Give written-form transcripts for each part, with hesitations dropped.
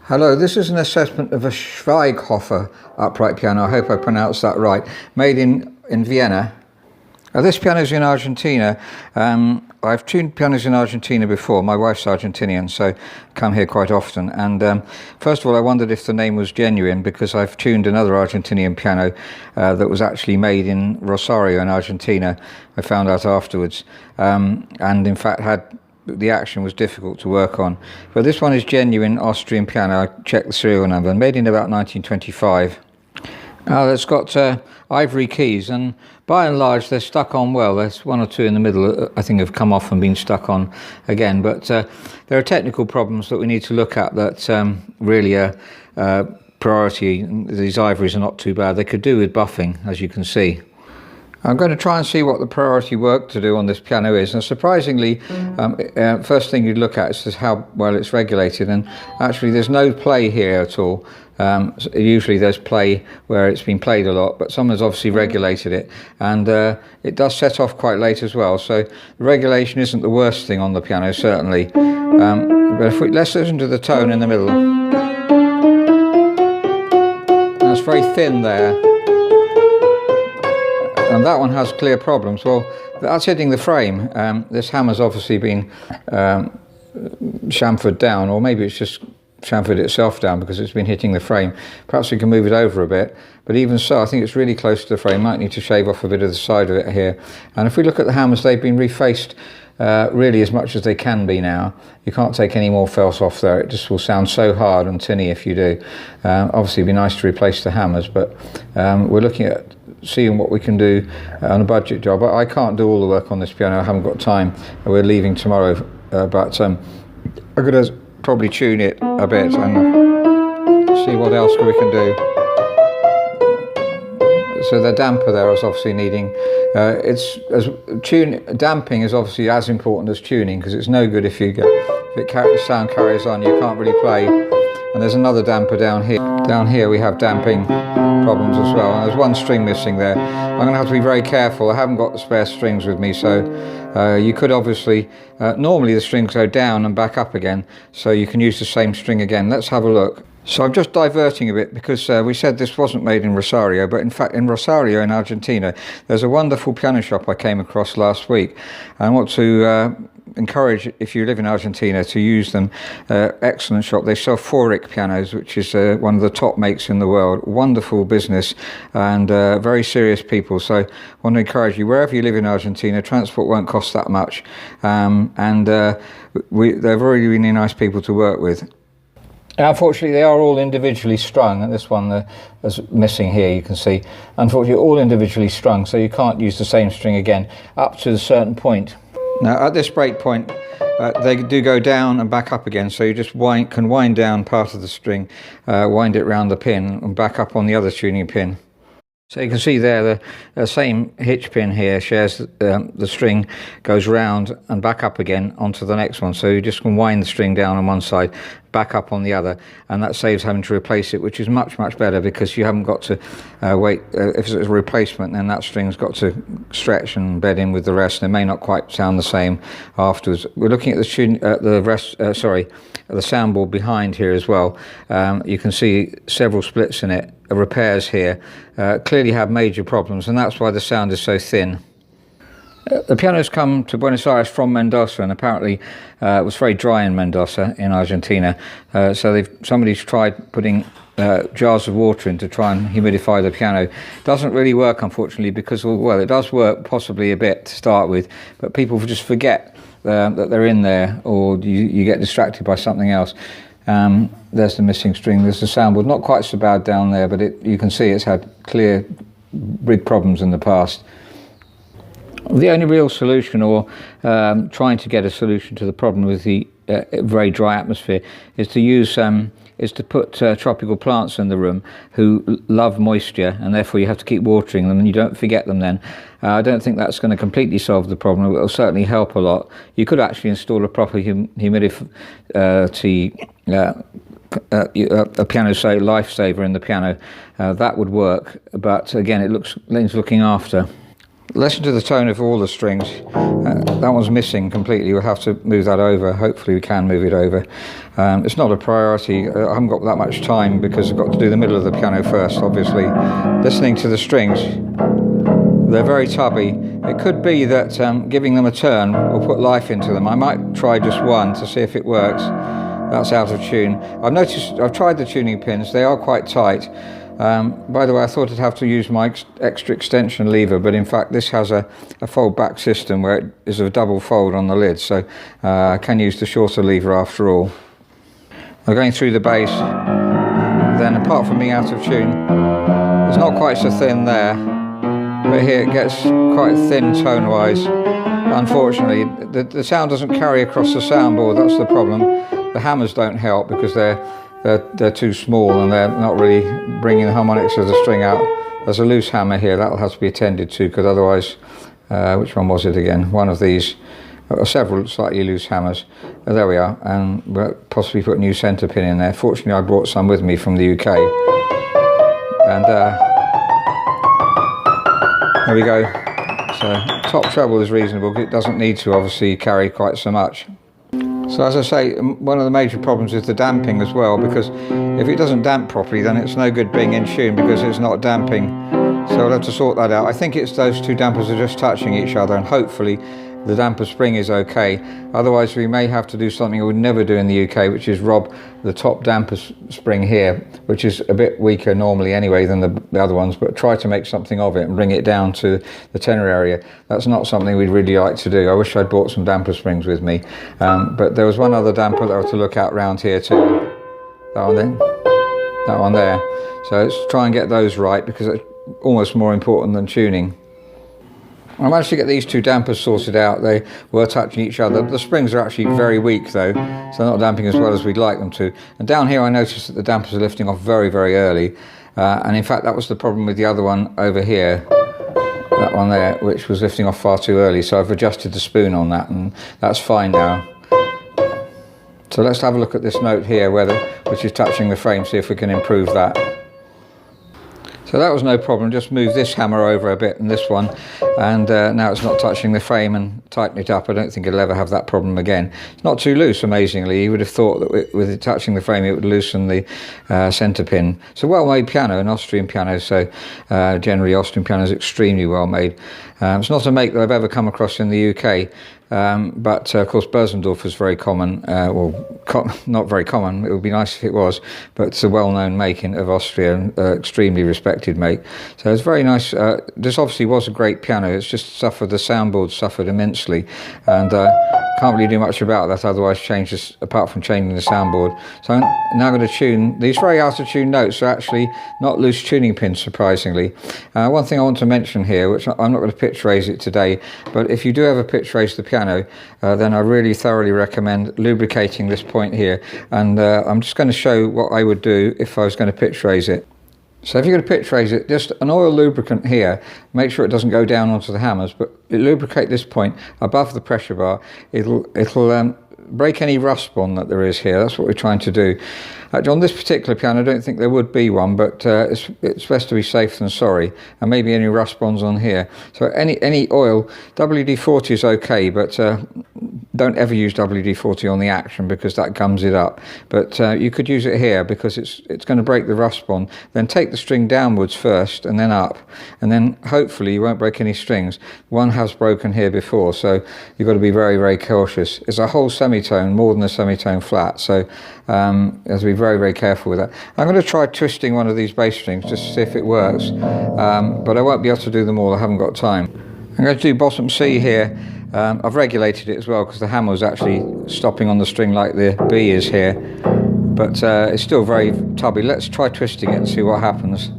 Hello, this is an assessment of a Schweighofer upright piano. I hope I pronounced that right. Made in Vienna. This piano is in Argentina. I've tuned pianos in Argentina before. My wife's Argentinian, so I come here quite often. And first of all, I wondered if the name was genuine because I've tuned another Argentinian piano that was actually made in Rosario in Argentina. I found out afterwards, and in fact the action was difficult to work on. But this one is genuine Austrian piano. I checked the serial number, made in about 1925. It's got ivory keys, and by and large they're stuck on well. There's one or two in the middle I think have come off and been stuck on again, but there are technical problems that we need to look at that really are priority. These ivories are not too bad. They could do with buffing, as you can see. I'm going to try and see what the priority work to do on this piano is, and surprisingly, first thing you'd look at is just how well it's regulated, and actually there's no play here at all. Usually there's play where it's been played a lot, but someone's obviously regulated it, and it does set off quite late as well, so the regulation isn't the worst thing on the piano, certainly. But if let's listen to the tone in the middle. That's very thin there. And that one has clear problems. Well, that's hitting the frame. This hammer's obviously been chamfered down, or maybe it's just chamfered itself down because it's been hitting the frame. Perhaps we can move it over a bit, but even so, I think it's really close to the frame. Might need to shave off a bit of the side of it here. And if we look at the hammers, they've been refaced really as much as they can be now. You can't take any more felt off there. It just will sound so hard and tinny if you do. Obviously it'd be nice to replace the hammers, but we're looking at seeing what we can do on a budget job. I can't do all the work on this piano. I haven't got time. We're leaving tomorrow, but I'm going to probably tune it a bit and see what else we can do. So the damper there is obviously needing, damping is obviously as important as tuning, because it's no good if sound carries on, you can't really play. And there's another damper down here. Down here we have damping problems as well, and there's one string missing there. I'm going to have to be very careful. I haven't got the spare strings with me, so you could obviously, normally the strings go down and back up again, so you can use the same string again. Let's have a look. So I'm just diverting a bit because we said this wasn't made in Rosario, but in fact in Rosario in Argentina there's a wonderful piano shop I came across last week. I want to encourage, if you live in Argentina, to use them. Excellent shop. They sell Feurich pianos, which is one of the top makes in the world. Wonderful business, and very serious people. So I want to encourage you, wherever you live in Argentina, transport won't cost that much, and they're really, really nice people to work with. Unfortunately, they are all individually strung, and this one is missing here, you can see. Unfortunately, all individually strung, so you can't use the same string again up to a certain point. Now, at this break point, they do go down and back up again, so you just can wind down part of the string, wind it round the pin, and back up on the other tuning pin. So you can see there the same hitch pin here shares the string, goes round and back up again onto the next one, so you just can wind the string down on one side, back up on the other, and that saves having to replace it, which is much better, because you haven't got to wait. If it's a replacement, then that string's got to stretch and bed in with the rest, and it may not quite sound the same afterwards. We're looking at the soundboard behind here as well. You can see several splits in it, repairs here, clearly have major problems, and that's why the sound is so thin. The piano's come to Buenos Aires from Mendoza, and apparently it was very dry in Mendoza in Argentina, so somebody's tried putting jars of water in to try and humidify the piano. Doesn't really work, unfortunately, because, well, it does work possibly a bit to start with, but people just forget that they're in there, or you get distracted by something else. There's the missing string. There's the soundboard, not quite so bad down there, but you can see it's had clear big problems in the past. The only real solution, or trying to get a solution to the problem with the very dry atmosphere, is to put tropical plants in the room who love moisture, and therefore you have to keep watering them and you don't forget them then. I don't think that's going to completely solve the problem. It will certainly help a lot. You could actually install a proper humidity, a piano lifesaver in the piano. That would work, but again, it needs looking after. Listen to the tone of all the strings. That one's missing completely. We'll have to move that over. Hopefully we can move it over. It's not a priority. I haven't got that much time because I've got to do the middle of the piano first, obviously. Listening to the strings, they're very tubby. It could be that giving them a turn will put life into them. I might try just one to see if it works. That's out of tune. I've tried the tuning pins. They are quite tight. By the way, I thought I'd have to use my extra extension lever, but in fact this has a fold back system where it is a double fold on the lid, so I can use the shorter lever after all. I'm going through the bass, then apart from being out of tune, it's not quite so thin there, but here it gets quite thin tone wise. Unfortunately, the sound doesn't carry across the soundboard. That's the problem. The hammers don't help because they're too small and they're not really bringing the harmonics of the string out. There's a loose hammer here, that'll have to be attended to, because otherwise, which one was it again? One of these, several slightly loose hammers. There we are, and we'll possibly put a new centre pin in there. Fortunately, I brought some with me from the UK. And there we go. So top treble is reasonable, it doesn't need to obviously carry quite so much. So as I say, one of the major problems is the damping as well, because if it doesn't damp properly then it's no good being in tune because it's not damping. So I'll have to sort that out. I think it's those two dampers are just touching each other, and hopefully the damper spring is okay. Otherwise we may have to do something I would never do in the UK, which is rob the top damper spring here, which is a bit weaker normally anyway than the other ones, but try to make something of it and bring it down to the tenor area. That's not something we'd really like to do. I wish I'd brought some damper springs with me. But there was one other damper that I was to look at around here too. That one there. That one there. So let's try and get those right, because it's almost more important than tuning. I managed to get these two dampers sorted out. They were touching each other. The springs are actually very weak though, so they're not damping as well as we'd like them to. And down here I noticed that the dampers are lifting off very, very early. And in fact that was the problem with the other one over here, that one there, which was lifting off far too early. So I've adjusted the spoon on that and that's fine now. So let's have a look at this note here, which is touching the frame, see if we can improve that. So that was no problem, just move this hammer over a bit and this one, and now it's not touching the frame, and tighten it up. I don't think it'll ever have that problem again. It's not too loose, amazingly. You would have thought that with it touching the frame it would loosen the centre pin. It's a well-made piano, an Austrian piano, so generally Austrian piano is extremely well made. It's not a make that I've ever come across in the UK. But of course Bösendorf is very common, not very common, it would be nice if it was, but it's a well-known make of Austria, extremely respected make. So it's very nice. This obviously was a great piano, it's just suffered, the soundboard suffered immensely, and can't really do much about that, otherwise apart from changing the soundboard. So I'm now going to tune. These very out of tune notes are actually not loose tuning pins, surprisingly. One thing I want to mention here, which I'm not going to pitch raise it today, but if you do ever pitch raise the piano, then I really thoroughly recommend lubricating this point here, and I'm just going to show what I would do if I was going to pitch raise it. So if you're going to pitch raise it, just an oil lubricant here, make sure it doesn't go down onto the hammers, but lubricate this point above the pressure bar. It'll break any rust bond that there is here. That's what we're trying to do. On this particular piano I don't think there would be one, but it's best to be safe than sorry, and maybe any rust bonds on here. So any oil, WD-40 is okay, but don't ever use WD-40 on the action because that gums it up. But you could use it here because it's going to break the rust bond. Then take the string downwards first and then up, and then hopefully you won't break any strings. One has broken here before, so you've got to be very, very cautious. It's a whole semitone, more than a semitone flat, so you have to be very, very careful with that. I'm going to try twisting one of these bass strings just to see if it works, but I won't be able to do them all, I haven't got time. I'm going to do bottom C here. I've regulated it as well because the hammer was actually stopping on the string like the B is here, but it's still very tubby. Let's try twisting it and see what happens.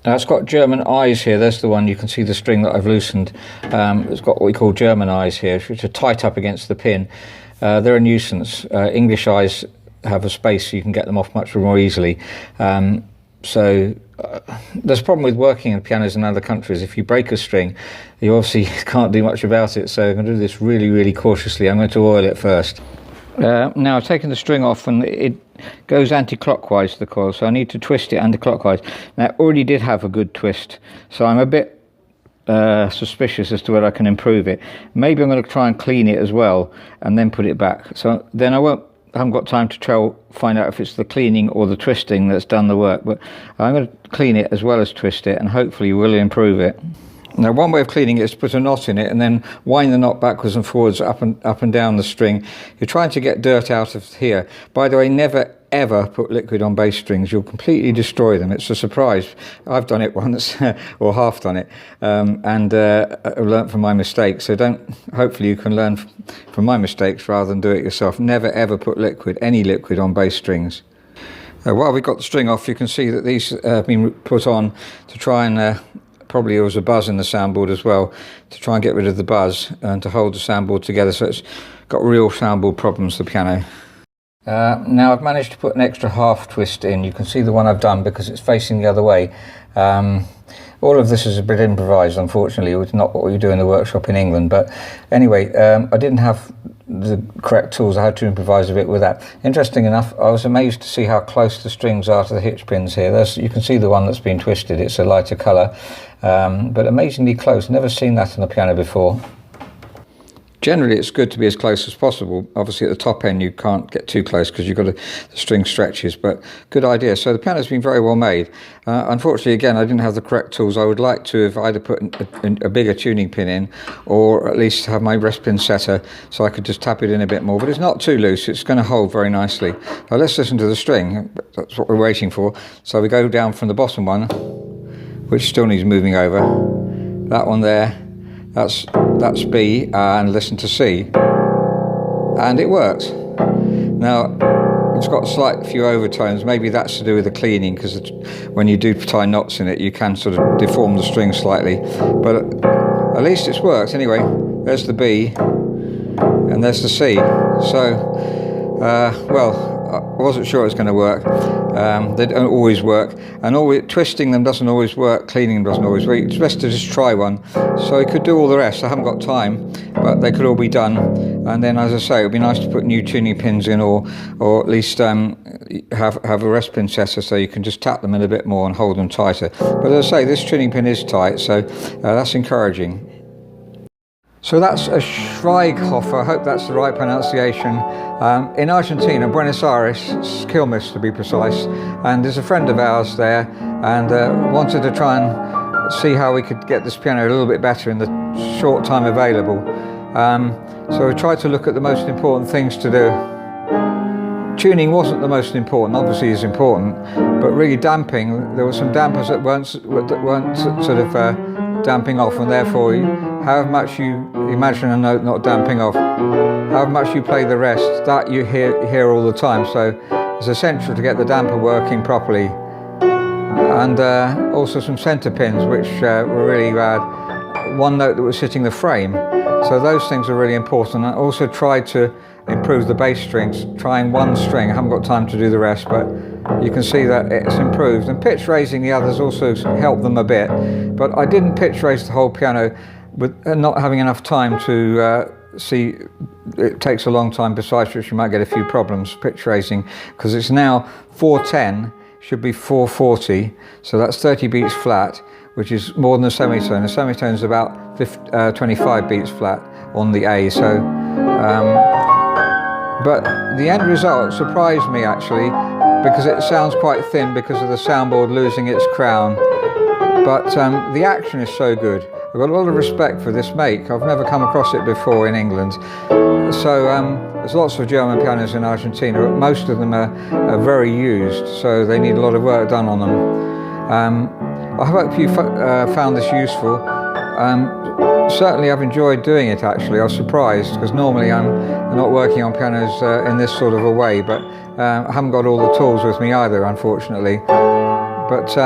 Now it's got German eyes here. There's the one, you can see the string that I've loosened. It's got what we call German eyes here, which are tight up against the pin. They're a nuisance. English eyes have a space so you can get them off much more easily. So there's a problem with working in pianos in other countries. If you break a string, you obviously can't do much about it. So I'm going to do this really, really cautiously. I'm going to oil it first. Now I've taken the string off and it goes anti-clockwise, the coil, so I need to twist it anti-clockwise. Now it already did have a good twist, so I'm a bit suspicious as to whether I can improve it. Maybe I'm going to try and clean it as well and then put it back. So then I haven't got time to find out if it's the cleaning or the twisting that's done the work. But I'm going to clean it as well as twist it, and hopefully we'll improve it. Now, one way of cleaning it is to put a knot in it and then wind the knot backwards and forwards, up and down the string. You're trying to get dirt out of here. By the way, never ever put liquid on bass strings. You'll completely destroy them. It's a surprise. I've done it once, or half done it, and I've learnt from my mistakes. So hopefully you can learn from my mistakes rather than do it yourself. Never ever put any liquid on bass strings. While we've got the string off, you can see that these have been put on to try and probably there was a buzz in the soundboard as well, to try and get rid of the buzz and to hold the soundboard together, so it's got real soundboard problems, the piano. Now I've managed to put an extra half twist in. You can see the one I've done because it's facing the other way. All of this is a bit improvised, unfortunately. It's not what we do in the workshop in England, but anyway, I didn't have the correct tools. I had to improvise a bit with that. Interesting enough, I was amazed to see how close the strings are to the hitch pins here. You can see the one that's been twisted. It's a lighter colour, but amazingly close. Never seen that on the piano before. Generally, it's good to be as close as possible. Obviously, at the top end, you can't get too close because you've got the string stretches, but good idea. So the piano's been very well made. Unfortunately, again, I didn't have the correct tools. I would like to have either put a bigger tuning pin in, or at least have my rest pin setter so I could just tap it in a bit more. But it's not too loose. It's going to hold very nicely. Now let's listen to the string. That's what we're waiting for. So we go down from the bottom one, which still needs moving over. That one there. That's B, and listen to C, and it works. Now it's got a slight few overtones. Maybe that's to do with the cleaning, because when you do tie knots in it, you can sort of deform the string slightly. But at least it's worked. Anyway, there's the B, and there's the C. So, well, I wasn't sure it was going to work. They don't always work, and twisting them doesn't always work, cleaning them doesn't always work. It's best to just try one. So I could do all the rest. I haven't got time, but they could all be done. And then, as I say, it would be nice to put new tuning pins in, or at least have a rest pin setter so you can just tap them in a bit more and hold them tighter. But as I say, this tuning pin is tight, so that's encouraging. So that's a Schweighofer, I hope that's the right pronunciation, in Argentina, Buenos Aires, Quilmes to be precise, and there's a friend of ours there, and wanted to try and see how we could get this piano a little bit better in the short time available. So we tried to look at the most important things to do. Tuning wasn't the most important, obviously is important, but really damping, there were some dampers that weren't sort of damping off, and therefore however much you imagine a note not damping off, however much you play the rest, that you hear all the time. So it's essential to get the damper working properly. And also some centre pins, which were really bad. One note that was hitting the frame. So those things are really important. I also tried to improve the bass strings, trying one string. I haven't got time to do the rest, but you can see that it's improved. And pitch raising the others also helped them a bit. But I didn't pitch raise the whole piano, with not having enough time to see. It takes a long time, besides which you might get a few problems pitch raising, because it's now 410, should be 440, so that's 30 beats flat, which is more than a semitone. A semitone is about 25 beats flat on the A. So but the end result surprised me actually, because it sounds quite thin because of the soundboard losing its crown, but the action is so good. I've got a lot of respect for this make. I've never come across it before in England. So there's lots of German pianos in Argentina, but most of them are very used, so they need a lot of work done on them. I hope you found this useful. Certainly I've enjoyed doing it actually. I was surprised, because normally I'm not working on pianos in this sort of a way, but I haven't got all the tools with me either, unfortunately. But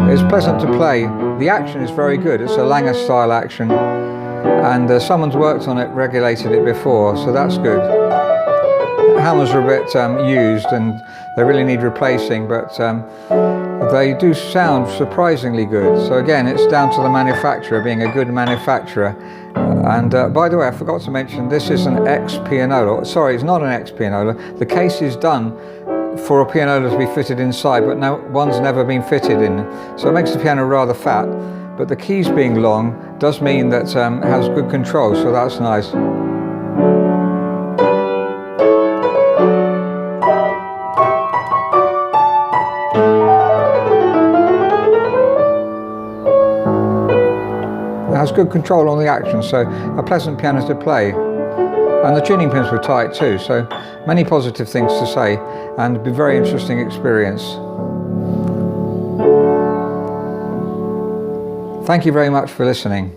it's pleasant to play. The action is very good. It's a Langer style action, and someone's worked on it, regulated it before, so that's good. Hammers are a bit used and they really need replacing, but they do sound surprisingly good. So again, it's down to the manufacturer being a good manufacturer. And by the way, I forgot to mention, this is an ex pianola. Sorry, it's not an ex pianola. The case is done for a piano to be fitted inside, but no one's never been fitted in, so it makes the piano rather fat. But the keys being long does mean that it has good control, so that's nice. It has good control on the action, so a pleasant piano to play. And the tuning pins were tight too, so many positive things to say, and a very interesting experience. Thank you very much for listening.